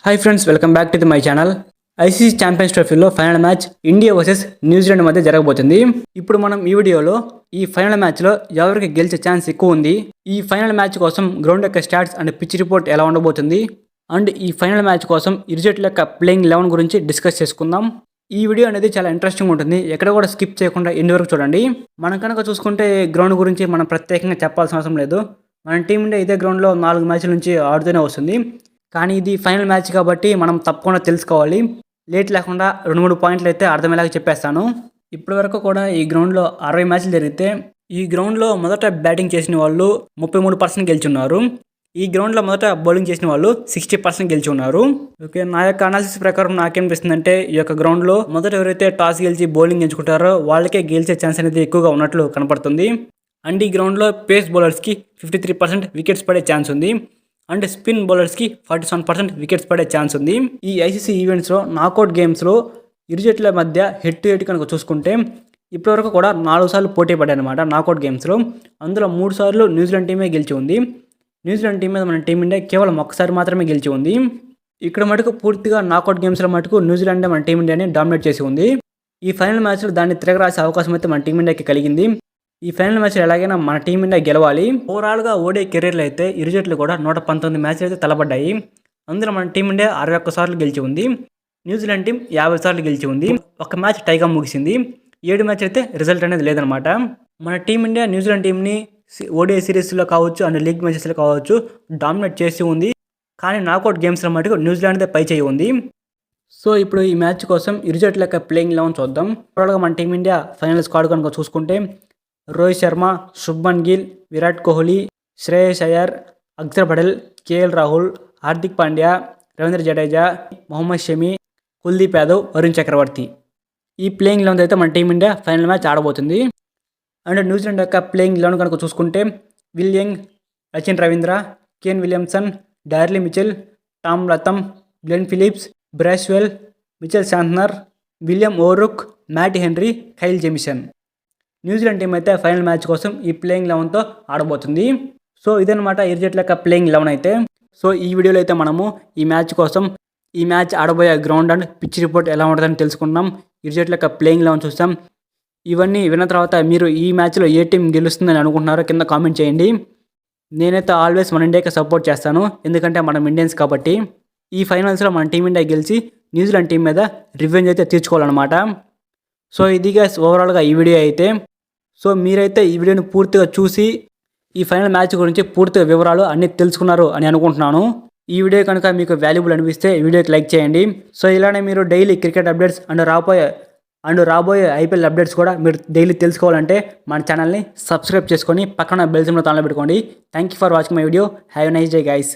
Hi friends, welcome back to my channel. ICC champions ట్రోఫీలో final match India versus న్యూజిలాండ్ Zealand జరగబోతుంది. ఇప్పుడు మనం ఈ వీడియోలో ఈ ఫైనల్ మ్యాచ్లో ఎవరికి గెలిచే ఛాన్స్ ఎక్కువ ఉంది, ఈ ఫైనల్ మ్యాచ్ కోసం గ్రౌండ్ యొక్క స్టాట్స్ అండ్ పిచ్ రిపోర్ట్ ఎలా ఉండబోతుంది, అండ్ ఈ ఫైనల్ మ్యాచ్ కోసం ఇరు జట్ల యొక్క ప్లేయింగ్ 11 గురించి డిస్కస్ చేసుకుందాం. ఈ వీడియో అనేది చాలా ఇంట్రెస్టింగ్ ఉంటుంది. ఎక్కడ కూడా స్కిప్ చేయకుండా ఎండ్ వరకు చూడండి. మనం కనుక చూసుకుంటే గ్రౌండ్ గురించి మనం ప్రత్యేకంగా చెప్పాల్సిన అవసరం లేదు. మన టీమిండియా ఇదే గ్రౌండ్లో 4 మ్యాచ్ల నుంచి ఆడుతూనే వస్తుంది. కానీ ఇది ఫైనల్ మ్యాచ్ కాబట్టి మనం తప్పకుండా తెలుసుకోవాలి. లేట్ లేకుండా 2-3 పాయింట్లు అయితే అర్థమయ్యేలాగా చెప్పేస్తాను. ఇప్పటి వరకు కూడా ఈ గ్రౌండ్లో 60 మ్యాచ్లు జరిగితే ఈ గ్రౌండ్లో మొదట బ్యాటింగ్ చేసిన వాళ్ళు 33% గెలిచి ఉన్నారు. ఈ గ్రౌండ్లో మొదట బౌలింగ్ చేసిన వాళ్ళు 60% గెలిచి ఉన్నారు. ఓకే, నా యొక్క అనాలిసిస్ ప్రకారం నాకేమనిపిస్తుందంటే ఈ యొక్క గ్రౌండ్లో మొదట ఎవరైతే టాస్ గెలిచి బౌలింగ్ ఎంచుకుంటారో వాళ్ళకే గెలిచే ఛాన్స్ అనేది ఎక్కువగా ఉన్నట్లు కనపడుతుంది. అండ్ ఈ గ్రౌండ్లో పేస్ బౌలర్స్కి 53% వికెట్స్ పడే ఛాన్స్ ఉంది. అండ్ స్పిన్ బౌలర్స్కి 47% వికెట్స్ పడే ఛాన్స్ ఉంది. ఈ ఐసీసీ ఈవెంట్స్లో నాకౌట్ గేమ్స్లో ఇరు జట్ల మధ్య హెడ్ టు హెడ్ కనుక చూసుకుంటే ఇప్పటివరకు కూడా 4 సార్లు పోటీ పడ్డాయి అనమాట నాకౌట్ గేమ్స్లో. అందులో 3 సార్లు న్యూజిలాండ్ టీమే గెలిచి ఉంది. న్యూజిలాండ్ టీం మీద మన టీమిండియా కేవలం ఒక్కసారి మాత్రమే గెలిచి ఉంది. ఇక్కడ మటుకు పూర్తిగా నాకౌట్ గేమ్స్లో మటుకు న్యూజిలాండ్ మన టీమిండియాని డామినేట్ చేసి ఉంది. ఈ ఫైనల్ మ్యాచ్లో దాన్ని తిరగరాసే అవకాశం అయితే మన టీమిండియాకి కలిగింది. ఈ ఫైనల్ మ్యాచ్ ఎలాగైనా మన టీమిండియా గెలవాలి. ఓవరాల్గా ఓడే కెరీర్లో అయితే ఇరు జట్లు కూడా 119 మ్యాచ్లు అయితే తలపడ్డాయి. అందులో మన టీమిండియా 61 సార్లు గెలిచి ఉంది. న్యూజిలాండ్ టీం 50 సార్లు గెలిచి ఉంది. ఒక మ్యాచ్ టైగా ముగిసింది. 7 మ్యాచ్ అయితే రిజల్ట్ అనేది లేదనమాట. మన టీమిండియా న్యూజిలాండ్ టీంని ఓడిఐ సిరీస్లో కావచ్చు అండ్ లీగ్ మ్యాచెస్లో కావచ్చు డామినేట్ చేసి ఉంది. కానీ నాకౌట్ గేమ్స్లో మటుకు న్యూజిలాండ్దే పై చేయి ఉంది. సో ఇప్పుడు ఈ మ్యాచ్ కోసం ఇరు జట్ల యొక్క ప్లేయింగ్ 11 చూద్దాం. ఓవరాల్గా మన టీమిండియా ఫైనల్ స్క్వాడ్ కనుక చూసుకుంటే రోహిత్ శర్మ, శుభ్మన్ గిల్, విరాట్ కోహ్లీ, శ్రేయస్ అయ్యర్, అక్షర్ పటేల్, కేఎల్ రాహుల్, హార్దిక్ పాండ్యా, రవీంద్ర జడేజా, మొహమ్మద్ షమి, కుల్దీప్ యాదవ్, వరుణ్ చక్రవర్తి. ఈ ప్లేయింగ్ 11 అయితే మన టీమిండియా ఫైనల్ మ్యాచ్ ఆడబోతుంది. అండ్ న్యూజిలాండ్ యొక్క ప్లేయింగ్ 11 కనుక చూసుకుంటే Will Young, Sachin Ravindra, Kane Williamson, Daryl Mitchell, Tom Latham, Glenn Phillips, Bracewell, Mitchell Santner, William O'Rourke, Matt Henry, Kyle Jamieson. New Zealand team అయితే ఫైనల్ మ్యాచ్ కోసం ఈ ప్లేయింగ్ 11తో ఆడబోతుంది. సో ఇదనమాట ఇరు జట్ల యొక్క ప్లేయింగ్ 11 అయితే. సో ఈ వీడియోలో అయితే మనము ఈ మ్యాచ్ కోసం ఈ మ్యాచ్ ఆడబోయే గ్రౌండ్ అండ్ పిచ్ రిపోర్ట్ ఎలా ఉంటుందని తెలుసుకున్నాం. ఇరు జట్ల యొక్క ప్లేయింగ్ 11 చూస్తాం. ఇవన్నీ విన్న తర్వాత మీరు ఈ మ్యాచ్లో ఏ టీం గెలుస్తుందని అనుకుంటున్నారో కింద కామెంట్ చేయండి. నేనైతే ఆల్వేస్ మన ఇండియాకి సపోర్ట్ చేస్తాను, ఎందుకంటే మనం ఇండియన్స్ కాబట్టి. ఈ ఫైనల్స్లో మన టీమిండియా గెలిచి న్యూజిలాండ్ టీం మీద రివెంజ్ అయితే తీర్చుకోవాలన్నమాట. సో ఇది గైస్ ఓవరాల్గా ఈ వీడియో అయితే. సో మీరైతే ఈ వీడియోని పూర్తిగా చూసి ఈ ఫైనల్ మ్యాచ్ గురించి పూర్తిగా వివరాలు అన్నీ తెలుసుకున్నారు అని అనుకుంటున్నాను. ఈ వీడియో కనుక మీకు వాల్యుబుల్ అనిపిస్తే ఈ వీడియోకి లైక్ చేయండి. సో ఇలానే మీరు డైలీ క్రికెట్ అప్డేట్స్ అండ్ రాబోయే ఐపీఎల్ అప్డేట్స్ కూడా మీరు డైలీ తెలుసుకోవాలంటే మన ఛానల్ని సబ్స్క్రైబ్ చేసుకొని పక్కన బెల్ సింబల్ తాళం పెట్టుకోండి. Thank you for watching my video. Have a nice day guys.